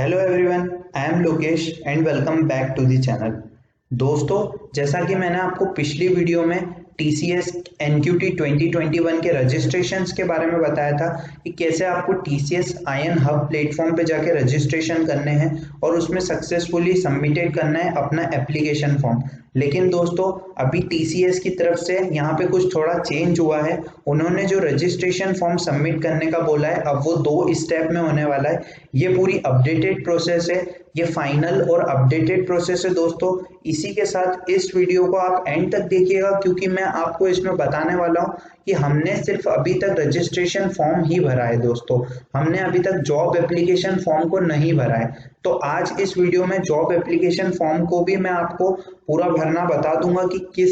Hello everyone, I am Lokesh and welcome back to the channel. दोस्तों, जैसा कि मैंने आपको पिछली वीडियो में TCS NQT 2021 के रजिस्ट्रेशंस के बारे में बताया था कि कैसे आपको TCS आयन हब प्लेटफॉर्म पे जाके रजिस्ट्रेशन करने हैं और उसमें सक्सेसफुली सबमिटेड करना है अपना एप्लीकेशन फॉर्म। लेकिन दोस्तों, अभी TCS की तरफ से यहाँ पे कुछ थोड़ा चेंज हुआ है। उन्होंने जो रजिस्ट्रेशन फॉर्म सबमिट करने का बोला है, अब वो 2 स्टेप में होने वाला है। ये पूरी अपडेटेड प्रोसेस है, ये फाइनल और अपडेटेड प्रोसेस है दोस्तों। इसी के साथ इस वीडियो को आप एंड तक देखिएगा, क्योंकि मैं आपको इसमें बताने वाला हूँ कि हमने सिर्फ अभी तक रजिस्ट्रेशन फॉर्म ही भरा है दोस्तों। हमने अभी तक जॉब एप्लीकेशन फॉर्म को नहीं भरा है। तो आज इस वीडियो में जॉब एप्लीकेशन फॉर्म को भी मैं आपको पूरा भरना बता दूंगा कि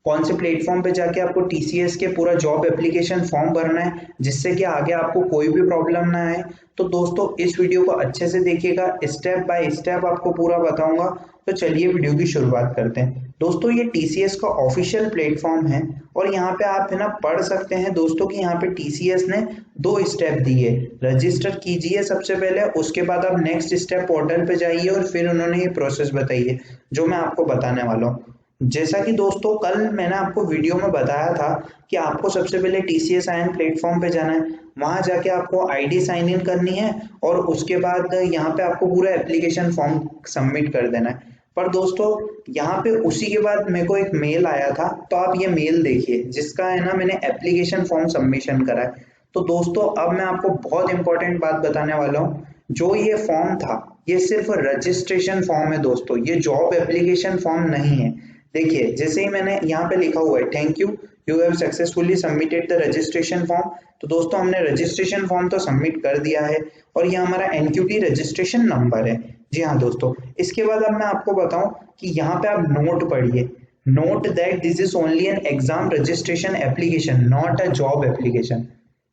कौन से प्लेटफॉर्म पे जाके आपको TCS के पूरा जॉब एप्लीकेशन फॉर्म भरना है, जिससे कि आगे आपको कोई भी प्रॉब्लम ना आए। तो दोस्तों, इस वीडियो को अच्छे से देखिएगा, स्टेप बाय स्टेप आपको पूरा बताऊंगा। तो चलिए वीडियो की शुरुआत करते हैं। दोस्तों, ये TCS का ऑफिशियल प्लेटफॉर्म है और यहाँ पे आप है ना पढ़ सकते हैं दोस्तों कि यहाँ पे TCS ने 2 स्टेप दिए। रजिस्टर कीजिए सबसे पहले, उसके बाद आप नेक्स्ट स्टेप पोर्टल पे जाइए और फिर उन्होंने ये प्रोसेस बताई है जो मैं आपको बताने वाला हूँ। जैसा कि दोस्तों कल मैंने आपको वीडियो में बताया था कि आपको सबसे पहले TCS आयन प्लेटफॉर्म पे जाना है, वहां जाके आपको आईडी साइन इन करनी है और उसके बाद यहाँ पे आपको पूरा एप्लीकेशन फॉर्म सबमिट कर देना है। पर दोस्तों, यहाँ पे उसी के बाद मेरे को एक मेल आया था, तो आप ये मेल देखिए जिसका है ना मैंने एप्लीकेशन फॉर्म सबमिशन करा है। तो दोस्तों, अब मैं आपको बहुत इंपॉर्टेंट बात बताने वाला हूँ। जो ये फॉर्म था, ये सिर्फ रजिस्ट्रेशन फॉर्म है दोस्तों, ये जॉब एप्लीकेशन फॉर्म नहीं है। देखिए, जैसे ही मैंने यहाँ पे लिखा हुआ है thank you have successfully submitted the registration form, तो दोस्तों हमने रजिस्ट्रेशन फॉर्म तो सबमिट कर दिया है और ये हमारा NQT रजिस्ट्रेशन नंबर है। जी हाँ दोस्तों, इसके बाद अब मैं आपको बताऊं कि यहाँ पे आप नोट पढ़िए। Note that this is only an exam registration application, not a job application.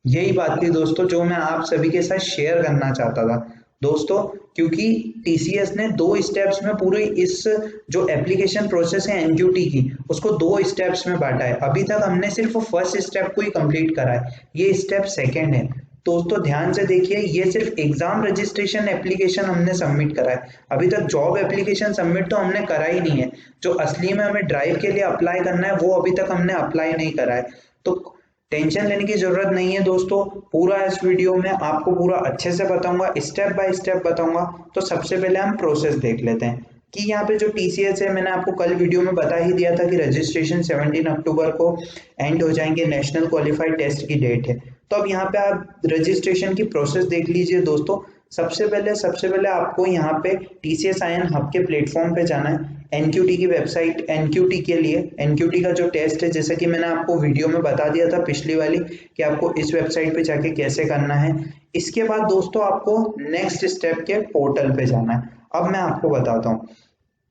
यही बात थी दोस्तों जो मैं आप सभी के साथ शेयर करना चाहता था दोस्तों, क्योंकि TCS ने 2 स्टेप्स में पूरी इस जो एप्लीकेशन प्रोसेस है NQT की, उसको 2 स्टेप्स में बांटा है। अभी तक हमने सिर्फ फर्स्ट स्टेप को ही कंप्लीट करा है, ये स्टेप सेकंड है। दोस्तों ध्यान से देखिए, ये सिर्फ एग्जाम रजिस्ट्रेशन एप्लीकेशन हमने सबमिट करा है, अभी तक जॉब एप्लीकेशन सबमिट तो हमने करा ही नहीं है। जो असली में हमें ड्राइव के लिए अप्लाई करना है वो अभी तक हमने अप्लाई नहीं करा है। तो टेंशन लेने की जरूरत नहीं है दोस्तों, पूरा इस वीडियो में आपको पूरा अच्छे से बताऊंगा, स्टेप बाय स्टेप बताऊंगा। तो सबसे पहले हम प्रोसेस देख लेते हैं कि यहाँ पे जो TCS है, मैंने आपको कल वीडियो में बता ही दिया था कि रजिस्ट्रेशन 17 अक्टूबर को एंड हो जाएंगे, नेशनल क्वालिफाइड टेस्ट की डेट है। तो अब यहाँ पे आप रजिस्ट्रेशन की प्रोसेस देख लीजिए दोस्तों। सबसे पहले आपको यहाँ पे TCS आयन हब के प्लेटफॉर्म पे जाना है। NQT की वेबसाइट, NQT के लिए NQT का जो टेस्ट है, जैसे कि मैंने आपको वीडियो में बता दिया था पिछली वाली कि आपको इस वेबसाइट पे जाके कैसे करना है। इसके बाद दोस्तों आपको नेक्स्ट स्टेप के पोर्टल पे जाना है। अब मैं आपको बताता हूँ,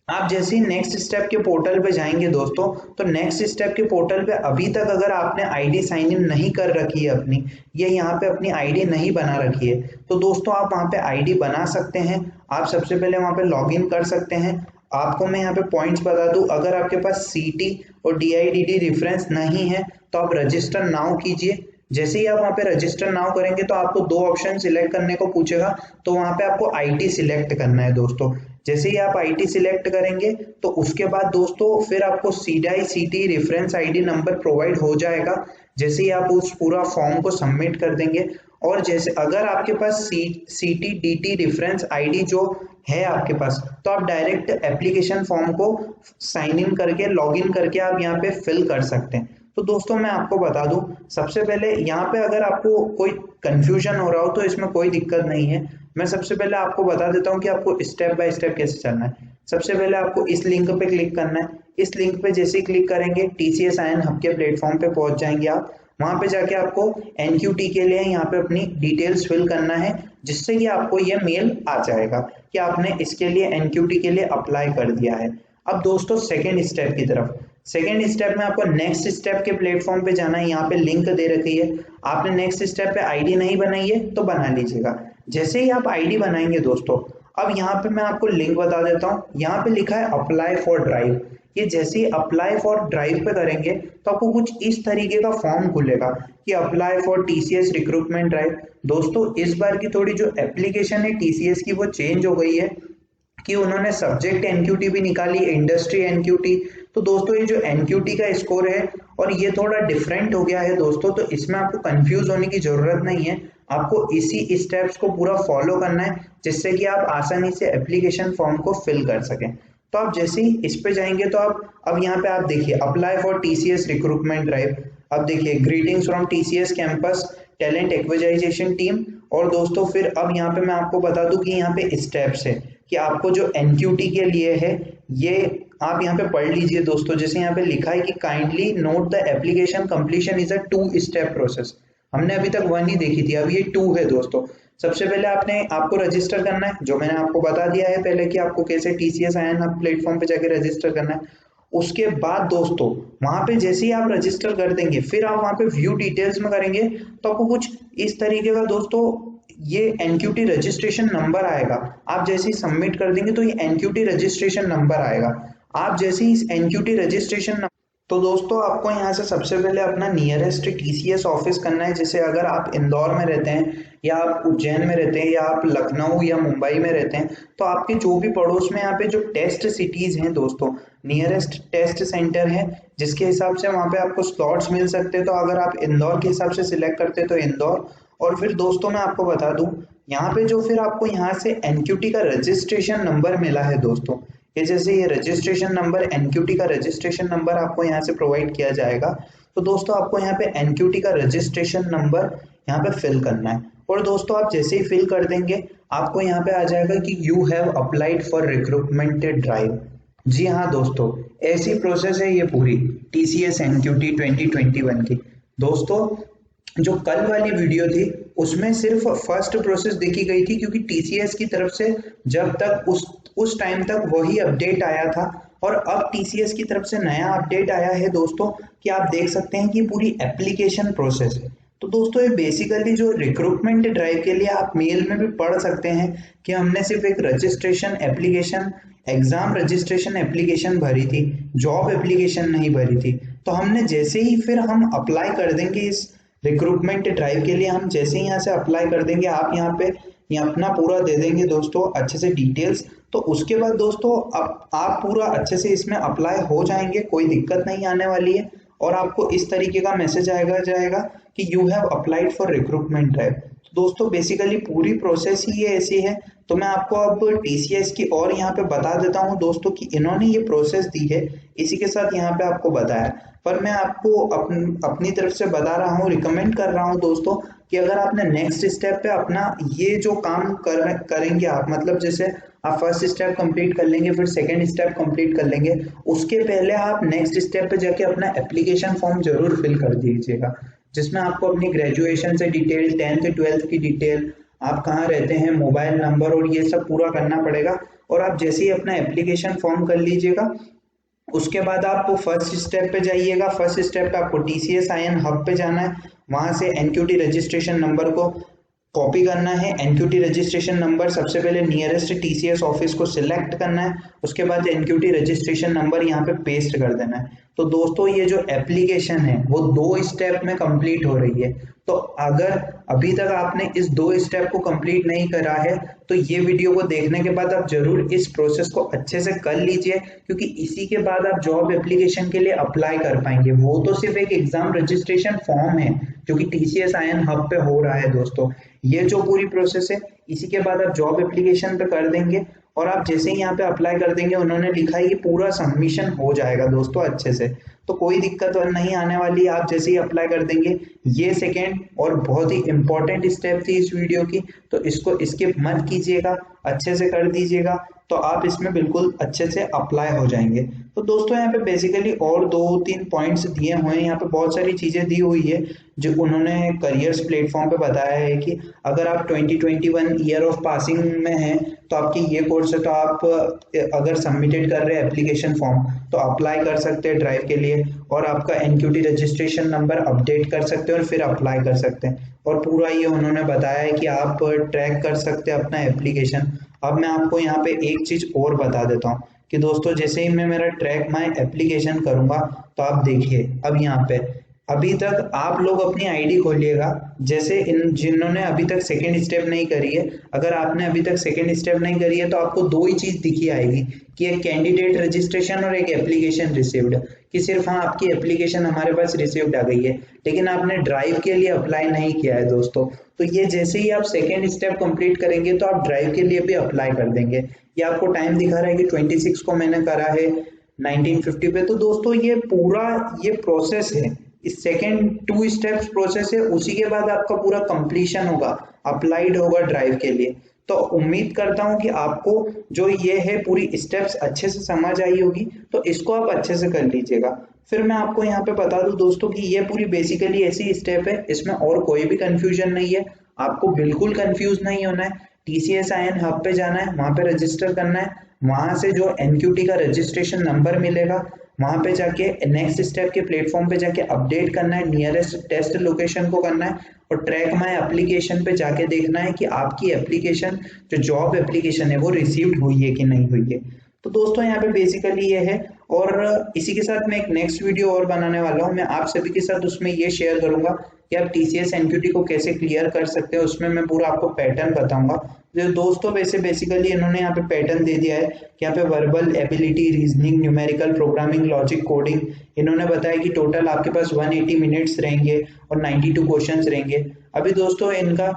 आप जैसे ही नेक्स्ट स्टेप के पोर्टल पे जाएंगे दोस्तों, तो नेक्स्ट स्टेप के पोर्टल पे अभी तक अगर आपने आईडी साइन इन नहीं कर रखी है अपनी, या यहाँ पे अपनी आईडी नहीं बना रखी है, तो दोस्तों आप वहाँ पे आईडी बना सकते हैं। आप सबसे पहले वहाँ पे लॉग इन कर सकते हैं। आपको मैं यहाँ पे पॉइंट्स बता दूं, अगर आपके पास CT और DIDD रेफरेंस नहीं है तो आप रजिस्टर नाउ कीजिए। जैसे ही आप वहाँ पे रजिस्टर नाउ करेंगे तो आपको 2 ऑप्शन सिलेक्ट करने को पूछेगा, तो वहाँ पे आपको IT सिलेक्ट करना है दोस्तों। जैसे ही आप IT सिलेक्ट करेंगे तो उसके बाद दोस्तों फिर आपको सीधा ही CT reference ID number provide हो जाएगा। जैसे ही आप उस पूरा फॉर्म को सबमिट कर देंगे, और जैसे अगर आपके पास CT DT रेफरेंस ID जो है आपके पास, तो आप डायरेक्ट एप्लीकेशन फॉर्म को साइन इन करके लॉग इन करके आप यहाँ पे फिल कर सकते हैं। तो दोस्तों मैं आपको बता दूं, सबसे पहले यहाँ पे अगर आपको कोई कंफ्यूजन हो रहा हो तो इसमें कोई दिक्कत नहीं है। मैं सबसे पहले आपको बता देता हूँ कि आपको स्टेप बाय स्टेप कैसे चलना है। सबसे पहले आपको इस लिंक पे क्लिक करना है। इस लिंक पे जैसे ही क्लिक करेंगे, TCS आयन हब के प्लेटफॉर्म पे पहुंच जाएंगे आप। वहां पे जाके आपको NQT के लिए यहाँ पे अपनी डिटेल्स फिल करना है, जिससे कि आपको ये मेल आ जाएगा कि आपने इसके लिए NQT के लिए अप्लाई कर दिया है। अब दोस्तों सेकेंड स्टेप की तरफ, सेकेंड स्टेप में आपको नेक्स्ट स्टेप के प्लेटफॉर्म पे जाना है। यहाँ पे लिंक दे रखी है, आपने नेक्स्ट स्टेप पे आईडी नहीं बनाई है तो बना लीजिएगा। जैसे ही आप आईडी बनाएंगे दोस्तों, अब यहाँ पे मैं आपको लिंक बता देता हूँ। यहाँ पे लिखा है अप्लाई फॉर ड्राइव, ये जैसे ही अप्लाई फॉर ड्राइव पे करेंगे तो आपको कुछ इस तरीके का फॉर्म खुलेगा कि apply for TCS recruitment drive. दोस्तों इस बार की थोड़ी जो एप्लीकेशन है टीसीएस की वो चेंज हो गई है कि उन्होंने सब्जेक्ट एनक्यूटी भी निकाली, इंडस्ट्री एनक्यूटी। तो दोस्तों ये जो एनक्यूटी का स्कोर है और ये थोड़ा डिफरेंट हो गया है दोस्तों, तो इसमें आपको कंफ्यूज होने की जरूरत नहीं है। आपको इसी स्टेप्स को पूरा फॉलो करना है जिससे कि आप आसानी से एप्लीकेशन फॉर्म को फिल कर सकें। तो आप जैसे ही इस पे जाएंगे तो आप अब यहाँ पे आप देखिए apply for TCS recruitment drive. अब देखिए greetings from TCS campus talent acquisition team. और दोस्तों फिर अब यहाँ पे मैं आपको बता दूं कि यहाँ पे स्टेप्स है कि आपको जो एनक्यूटी के लिए है ये आप यहाँ पे पढ़ लीजिए दोस्तों। जैसे यहाँ पे लिखा है कि kindly note the application completion is a 2 step process. हमने अभी तक 1 ही देखी थी, अब ये 2 है दोस्तों। सबसे पहले आपको रजिस्टर करना है, जो मैंने आपको बता दिया है पहले कि आपको कैसे टीसीएस आयन हब प्लेटफॉर्म पे जाके रजिस्टर करना है। उसके बाद दोस्तों वहां पे जैसे ही आप रजिस्टर कर देंगे फिर आप वहां पे व्यू डिटेल्स में करेंगे तो आपको कुछ इस तरीके का दोस्तों ये एनक्यूटी रजिस्ट्रेशन नंबर आएगा। आप जैसे ही सबमिट कर देंगे तो ये एनक्यूटी रजिस्ट्रेशन नंबर आएगा। आप जैसे ही इस एनक्यूटी रजिस्ट्रेशन, तो दोस्तों आपको यहाँ से सबसे पहले अपना नियरेस्ट टीसीएस ऑफिस करना है। जैसे अगर आप इंदौर में रहते हैं या आप उज्जैन में रहते हैं या आप लखनऊ या मुंबई में रहते हैं तो आपके जो भी पड़ोस में यहाँ पे जो टेस्ट सिटीज हैं दोस्तों, नियरेस्ट टेस्ट सेंटर है जिसके हिसाब से वहाँ पे आपको स्लॉट्स मिल सकते हैं। तो अगर आप इंदौर के हिसाब से सिलेक्ट करते हैं तो इंदौर। और फिर दोस्तों मैं आपको बता दूं यहाँ पे जो फिर आपको यहाँ से एनक्यूटी का रजिस्ट्रेशन नंबर मिला है दोस्तों, ये जैसे ये रजिस्ट्रेशन नंबर एनक्यूटी का रजिस्ट्रेशन नंबर आपको यहाँ से प्रोवाइड किया जाएगा। तो दोस्तों आपको यहाँ पे एनक्यूटी का रजिस्ट्रेशन नंबर यहाँ पे फिल करना है। और दोस्तों आप जैसे ही फिल कर देंगे आपको यहाँ पे आ जाएगा कि you have applied for recruitment drive. जी हाँ दोस्तों, ऐसी प्रोसेस है ये पूरी टीसीएस एनक्यूटी 2021 की। दोस्तों जो कल वाली वीडियो थी उसमें सिर्फ फर्स्ट प्रोसेस देखी गई थी क्योंकि टीसीएस की तरफ से जब तक उस टाइम तक वही अपडेट आया था। और अब टीसीएस की तरफ से नया अपडेट आया है दोस्तों कि आप देख सकते हैं कि पूरी एप्लीकेशन प्रोसेस है। तो दोस्तों ये बेसिकली जो रिक्रूटमेंट ड्राइव के लिए आप मेल में भी पढ़ सकते हैं कि हमने सिर्फ एक registration application, exam registration application भरी थी, जॉब एप्लीकेशन नहीं भरी थी। तो हमने जैसे ही फिर हम अप्लाई कर देंगे इस रिक्रूटमेंट ड्राइव के लिए, हम जैसे ही यहाँ से अप्लाई कर देंगे आप यहाँ पे अपना पूरा दे देंगे दोस्तों अच्छे से डिटेल्स। तो उसके बाद दोस्तों आप पूरा अच्छे से इसमें अप्लाई हो जाएंगे, कोई दिक्कत नहीं आने वाली है। और आपको इस तरीके का मैसेज जाएगा कि you have applied for recruitment drive. तो दोस्तों बेसिकली पूरी प्रोसेस ही ये ऐसी है। तो मैं आपको अब टीसीएस की और यहाँ पे बता देता हूँ दोस्तों कि इन्होंने ये प्रोसेस दी है, इसी के साथ यहाँ पे आपको बताया। पर मैं आपको अपनी तरफ से बता रहा हूँ, रिकमेंड कर रहा हूँ दोस्तों कि अगर आपने नेक्स्ट स्टेप पे अपना ये जो काम करेंगे आप, मतलब जैसे आप फर्स्ट स्टेप कंप्लीट कर लेंगे फिर सेकंड स्टेप कंप्लीट कर लेंगे, उसके पहले आप नेक्स्ट स्टेप पे जाके अपना एप्लीकेशन फॉर्म जरूर फिल कर दीजिएगा जिसमें आपको अपनी ग्रेजुएशन से डिटेल, 10th 12th की डिटेल, आप कहाँ रहते हैं, मोबाइल नंबर और ये सब पूरा करना पड़ेगा। और आप जैसे ही अपना एप्लीकेशन फॉर्म कर लीजिएगा उसके बाद आप फर्स्ट स्टेप पे जाइएगा। फर्स्ट स्टेप पे आपको टीसीएस आयन हब पे जाना है, वहां से एनक्यूटी रजिस्ट्रेशन नंबर को कॉपी करना है। एनक्यूटी रजिस्ट्रेशन नंबर सबसे पहले नियरेस्ट टीसीएस ऑफिस को सिलेक्ट करना है, उसके बाद एनक्यूटी रजिस्ट्रेशन नंबर यहाँ पे पेस्ट कर देना है। तो दोस्तों ये जो एप्लीकेशन है वो 2 स्टेप में कंप्लीट हो रही है। तो अगर अभी तक आपने इस 2 स्टेप को कंप्लीट नहीं करा है तो ये वीडियो को देखने के बाद आप जरूर इस प्रोसेस को अच्छे से कर लीजिए, क्योंकि इसी के बाद आप जॉब एप्लीकेशन के लिए अप्लाई कर पाएंगे। वो तो सिर्फ एक एग्जाम रजिस्ट्रेशन फॉर्म है जो कि टीसीएस आयन हब पे हो रहा है दोस्तों। ये जो पूरी प्रोसेस है इसी के बाद आप जॉब एप्लीकेशन पे कर देंगे और आप जैसे ही यहाँ पे अप्लाई कर देंगे उन्होंने लिखा है कि पूरा सबमिशन हो जाएगा दोस्तों अच्छे से, तो कोई दिक्कत नहीं आने वाली। आप जैसे ही अप्लाई कर देंगे, ये सेकेंड और बहुत ही इंपॉर्टेंट स्टेप थी इस वीडियो की, तो इसको स्किप मत कीजिएगा, अच्छे से कर दीजिएगा तो आप इसमें बिल्कुल अच्छे से अप्लाई हो जाएंगे। तो दोस्तों यहाँ पे बेसिकली और 2-3 पॉइंट्स दिए हुए हैं, यहाँ पे बहुत सारी चीजें दी हुई है जो उन्होंने करियर्स प्लेटफॉर्म पे बताया है कि अगर आप 2021 ईयर ऑफ पासिंग में हैं तो आपकी ये कोर्स है, तो आप अगर सबमिटेड कर रहे हैं एप्लीकेशन फॉर्म तो अप्लाई कर सकते हैं ड्राइव के लिए, और आपका एनक्यूटी रजिस्ट्रेशन नंबर अपडेट कर सकते हैं और फिर अप्लाई कर सकते हैं। और पूरा ये उन्होंने बताया है कि आप ट्रैक कर सकते हैं अपना एप्लीकेशन। अब मैं आपको यहाँ पे एक चीज और बता देता हूँ कि दोस्तों जैसे ही मैं मेरा ट्रैक माय एप्लीकेशन करूंगा तो आप देखिए अब यहाँ पे अभी तक आप लोग अपनी आईडी खोलिएगा। जैसे इन जिन्होंने अभी तक सेकंड स्टेप नहीं करी है, अगर आपने अभी तक सेकंड स्टेप नहीं करी है तो आपको दो ही चीज दिखी आएगी कि एक कैंडिडेट रजिस्ट्रेशन और एक एप्लीकेशन रिसीव्ड, कि सिर्फ हाँ आपकी एप्लीकेशन हमारे पास रिसीव्ड आ गई है लेकिन आपने ड्राइव के लिए अप्लाई नहीं किया है दोस्तों। तो ये जैसे ही आप सेकेंड स्टेप कंप्लीट करेंगे तो आप ड्राइव के लिए भी अप्लाई कर देंगे। ये आपको टाइम दिखा रहा है कि 26 को मैंने करा है 1950 पे। तो दोस्तों ये पूरा ये प्रोसेस है, इस सेकेंड 2 स्टेप्स प्रोसेस है, उसी के बाद आपका पूरा कंप्लीशन होगा, अप्लाइड होगा ड्राइव के लिए। तो उम्मीद करता हूं कि आपको जो ये है पूरी स्टेप्स अच्छे से समझ आई होगी, तो इसको आप अच्छे से कर लीजिएगा। फिर मैं आपको यहाँ पे बता दूं दोस्तों कि ये पूरी बेसिकली ऐसी स्टेप है, इसमें और कोई भी कंफ्यूजन नहीं है, आपको बिल्कुल कंफ्यूज नहीं होना है। TCS IN हब पे जाना है, वहां पे रजिस्टर करना है, वहां से जो NQT का रजिस्ट्रेशन नंबर मिलेगा वहां पे जाके नेक्स्ट स्टेप के प्लेटफॉर्म पे जाके अपडेट करना है, नियरेस्ट टेस्ट लोकेशन को करना है और ट्रैक माय एप्लीकेशन पे जाके देखना है कि आपकी एप्लीकेशन जो जॉब एप्लीकेशन है वो रिसीव्ड हुई है कि नहीं हुई है। तो दोस्तों यहाँ पे बेसिकली ये है, और इसी के साथ मैं एक नेक्स्ट वीडियो और बनाने वाला हूँ, मैं आप सभी के साथ उसमें ये शेयर करूंगा कि आप TCS NQT को कैसे क्लियर कर सकते हैं, उसमें मैं पूरा आपको पैटर्न बताऊंगा। जो दोस्तों वैसे बेसिकली इन्होंने यहाँ पे पैटर्न दे दिया है कि यहाँ पे verbal ability, reasoning, numerical, programming, logic, coding, इन्होंने बताया कि टोटल आपके पास 180 मिनट्स रहेंगे और 92 क्वेश्चंस रहेंगे। अभी दोस्तों इनका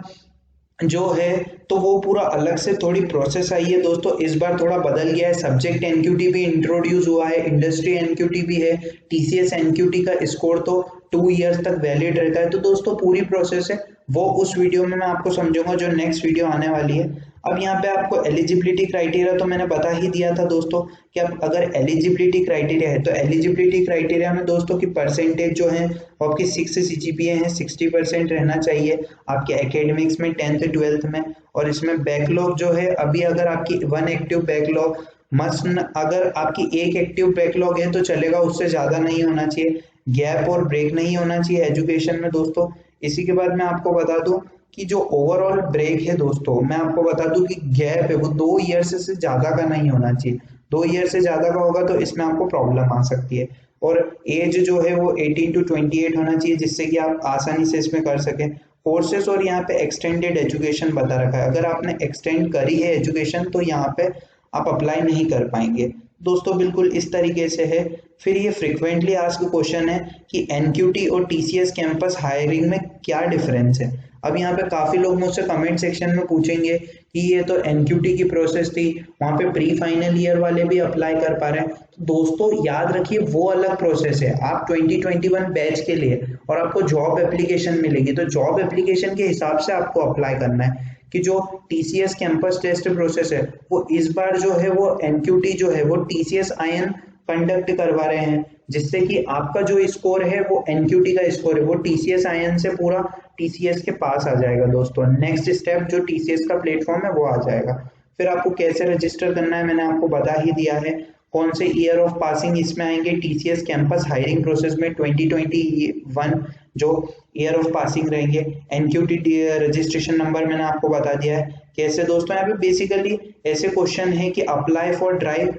जो है तो वो पूरा अलग से थोड़ी प्रोसेस आई है दोस्तों, इस बार थोड़ा बदल गया है, सब्जेक्ट NQT भी इंट्रोड्यूस हुआ है, इंडस्ट्री NQT भी है, TCS NQT का स्कोर तो 2 इयर्स तक वैलिड रहता है। तो दोस्तों पूरी प्रोसेस है वो उस वीडियो में मैं आपको समझूंगा जो नेक्स्ट वीडियो आने वाली है। अब यहाँ पे आपको एलिजिबिलिटी क्राइटेरिया तो मैंने बता ही दिया था दोस्तों कि अब अगर एलिजिबिलिटी क्राइटेरिया है तो एलिजिबिलिटी क्राइटेरिया में दोस्तों की परसेंटेज जो है वो आपकी 6 CGPA है, 60% रहना चाहिए आपके एकेडमिक्स में 10th 12th में। और इसमें बैकलॉग जो है अभी अगर आपकी 1 एक्टिव बैकलॉग मस्ट, अगर आपकी एक एक्टिव बैकलॉग है तो चलेगा, उससे ज्यादा नहीं होना चाहिए, गैप और ब्रेक नहीं होना चाहिए एजुकेशन में दोस्तों। इसी के बाद मैं आपको बता दूं कि जो ओवरऑल ब्रेक है दोस्तों, मैं आपको बता दूं कि गैप है वो 2 ईयर से ज्यादा का नहीं होना चाहिए, 2 ईयर से ज्यादा का होगा तो इसमें आपको प्रॉब्लम आ सकती है। और एज जो है वो 18 to 28 होना चाहिए जिससे कि आप आसानी से इसमें कर सकें कोर्सेस। और यहाँ पे एक्सटेंडेड एजुकेशन बता रखा है, अगर आपने एक्सटेंड करी है एजुकेशन तो यहाँ पे आप अप्लाई नहीं कर पाएंगे दोस्तों, बिल्कुल इस तरीके से है। फिर ये फ्रिक्वेंटली आस्क्ड क्वेश्चन है कि NQT और TCS कैंपस हायरिंग में क्या डिफरेंस है। अब यहाँ पे काफी लोग मुझसे कमेंट सेक्शन में पूछेंगे कि ये तो NQT की प्रोसेस थी, वहां पे प्री फाइनल ईयर वाले भी अप्लाई कर पा रहे हैं। तो दोस्तों याद रखिए वो अलग प्रोसेस है, आप 2021 बैच के लिए और आपको जॉब एप्लीकेशन मिलेगी तो जॉब एप्लीकेशन के हिसाब से आपको अप्लाई करना है। कि जो TCS कैंपस टेस्ट प्रोसेस है वो इस बार जो है वो NQT जो है वो TCS IN कंडक्ट करवा रहे हैं, जिससे कि आपका जो स्कोर है वो NQT का स्कोर है वो TCS IN से पूरा TCS के पास आ जाएगा दोस्तों। नेक्स्ट स्टेप जो TCS का प्लेटफॉर्म है वो आ जाएगा। फिर आपको कैसे रजिस्टर करना है मैंने आपको बता ही दिया है। कौन से ईयर ऑफ पासिंग इसमें आएंगे, TCS कैंपस हायरिंग प्रोसेस में 2021 जो ईयर ऑफ पासिंग रहेंगे। NQT रजिस्ट्रेशन नंबर मैंने आपको बता दिया है। कैसे दोस्तों यहाँ पे बेसिकली ऐसे क्वेश्चन है कि अप्लाई फॉर ड्राइव।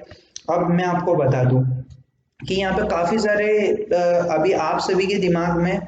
अब मैं आपको बता दूं कि यहाँ पे काफी सारे अभी आप सभी के दिमाग में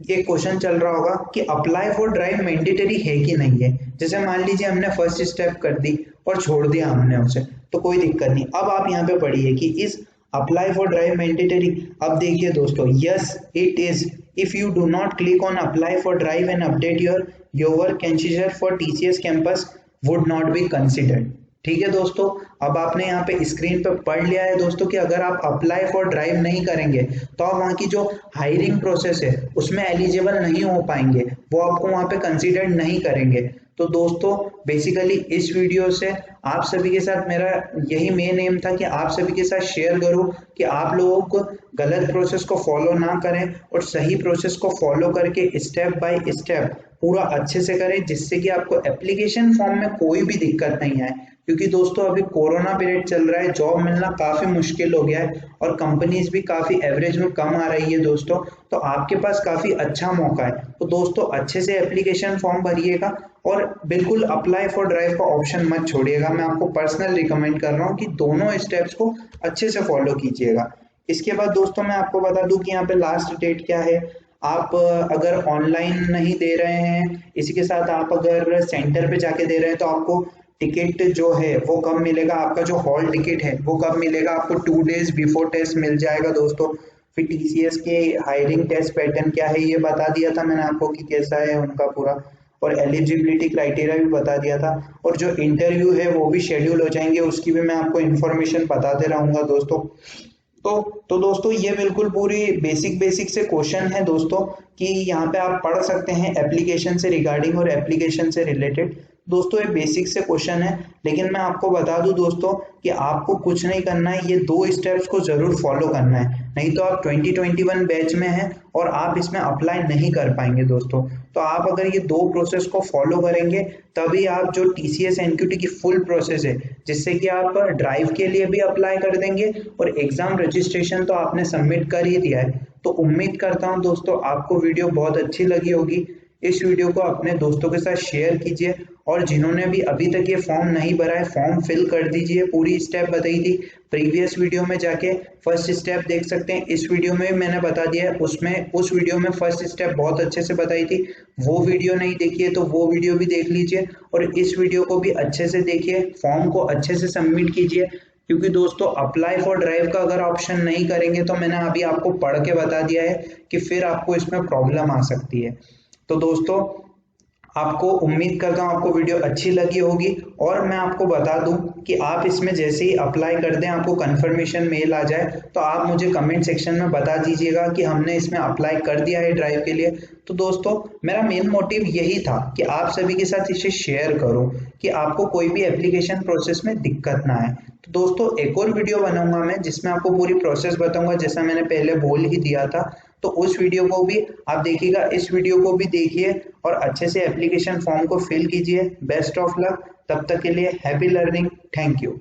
ये क्वेश्चन चल रहा होगा कि अप्लाई फॉर ड्राइव मैंडेटरी है कि नहीं है। जैसे मान लीजिए हमने फर्स्ट स्टेप कर दी और छोड़ दिया हमने उसे, तो कोई दिक्कत नहीं। अब आप यहाँ पे पढ़िए कि इस अप्लाई फॉर ड्राइव मैंडेटरी। अब देखिए दोस्तों, yes it is if you do not click on apply for drive and update your candidature for TCS campus would not be considered. ठीक है दोस्तों, अब आपने यहाँ पे स्क्रीन पे पढ़ लिया है दोस्तों कि अगर आप अप्लाई फॉर ड्राइव नहीं करेंगे तो आप वहाँ की जो हायरिंग प्रोसेस है उसमें एलिजिबल नहीं हो पाएंगे, वो आपको वहाँ पे कंसीडर नहीं करेंगे। तो दोस्तों बेसिकली इस वीडियो से आप सभी के साथ मेरा यही मेन एम था कि आप सभी के साथ शेयर करूं कि आप लोगों को गलत प्रोसेस को फॉलो ना करें और सही प्रोसेस को फॉलो करके स्टेप बाय स्टेप पूरा अच्छे से करें, जिससे कि आपको एप्लीकेशन फॉर्म में कोई भी दिक्कत नहीं आए। क्योंकि दोस्तों अभी कोरोना पीरियड चल रहा है, जॉब मिलना काफी मुश्किल हो गया है और कंपनीज भी काफी एवरेज में कम आ रही है दोस्तों। तो आपके पास काफी अच्छा मौका है। तो दोस्तों अच्छे से एप्लीकेशन फॉर्म भरिएगा और बिल्कुल अप्लाई फॉर ड्राइव का ऑप्शन मत छोड़िएगा। मैं आपको पर्सनल रिकमेंड कर रहा हूँ कि दोनों स्टेप्स को अच्छे से फॉलो कीजिएगा। इसके बाद दोस्तों मैं आपको बता दूं कि यहाँ पे लास्ट डेट क्या है। आप अगर ऑनलाइन नहीं दे रहे हैं, इसी के साथ आप अगर सेंटर पे जाके दे रहे हैं, तो आपको टिकट जो है वो कब मिलेगा, आपका जो हॉल टिकट है वो कब मिलेगा, आपको 2 डेज बिफोर टेस्ट मिल जाएगा दोस्तों। फिर टीसीएस के हायरिंग टेस्ट पैटर्न क्या है ये बता दिया था मैंने आपको कि कैसा है उनका पूरा, और एलिजिबिलिटी क्राइटेरिया भी बता दिया था, और जो इंटरव्यू है वो भी शेड्यूल हो जाएंगे, उसकी भी मैं आपको इन्फॉर्मेशन बताते रहूंगा दोस्तों। तो दोस्तों ये बिल्कुल पूरी बेसिक से क्वेश्चन है दोस्तों, कि यहाँ पे आप पढ़ सकते हैं एप्लीकेशन से रिगार्डिंग और एप्लीकेशन से रिलेटेड। दोस्तों ये बेसिक से क्वेश्चन है, लेकिन मैं आपको बता दूं दोस्तों कि आपको कुछ नहीं करना है, ये 2 स्टेप्स को जरूर फॉलो करना है, नहीं तो आप 2021 बैच में हैं और आप इसमें अप्लाई नहीं कर पाएंगे दोस्तों। तो आप अगर ये 2 प्रोसेस को फॉलो करेंगे तभी आप जो टीसीएस एनक्यूटी की फुल प्रोसेस है, जिससे कि आप ड्राइव के लिए भी अप्लाई कर देंगे और एग्जाम रजिस्ट्रेशन तो आपने सबमिट कर ही दिया है। तो उम्मीद करता हूं दोस्तों आपको वीडियो बहुत अच्छी लगी होगी। इस वीडियो को अपने दोस्तों के साथ शेयर कीजिए, और जिन्होंने भी अभी तक ये फॉर्म नहीं भरा है फॉर्म फिल कर दीजिए। पूरी स्टेप बताई थी प्रीवियस वीडियो में, जाके फर्स्ट स्टेप देख सकते हैं। इस वीडियो में मैंने बता दिया है, उसमें उस वीडियो में फर्स्ट स्टेप बहुत अच्छे से बताई थी। वो वीडियो नहीं देखी है तो वो वीडियो भी देख लीजिए, और इस वीडियो को भी अच्छे से देखिए, फॉर्म को अच्छे से सबमिट कीजिए। क्योंकि दोस्तों अप्लाई फॉर ड्राइव का अगर ऑप्शन नहीं करेंगे तो मैंने अभी आपको पढ़ के बता दिया है कि फिर आपको इसमें प्रॉब्लम आ सकती है। तो दोस्तों आपको उम्मीद करता हूँ आपको वीडियो अच्छी लगी होगी, और मैं आपको बता दूं कि आप इसमें जैसे ही अप्लाई कर दें आपको कंफर्मेशन मेल आ जाए तो आप मुझे कमेंट सेक्शन में बता दीजिएगा कि हमने इसमें अप्लाई कर दिया है ड्राइव के लिए। तो दोस्तों मेरा मेन मोटिव यही था कि आप सभी के साथ इसे शेयर करूं कि आपको कोई भी एप्लीकेशन प्रोसेस में दिक्कत ना आए। तो दोस्तों एक और वीडियो बनाऊंगा मैं जिसमें आपको पूरी प्रोसेस बताऊंगा, जैसा मैंने पहले बोल ही दिया था। तो उस वीडियो को भी आप देखिएगा, इस वीडियो को भी देखिए और अच्छे से एप्लीकेशन फॉर्म को फिल कीजिए। बेस्ट ऑफ लक, तब तक के लिए हैप्पी लर्निंग, थैंक यू।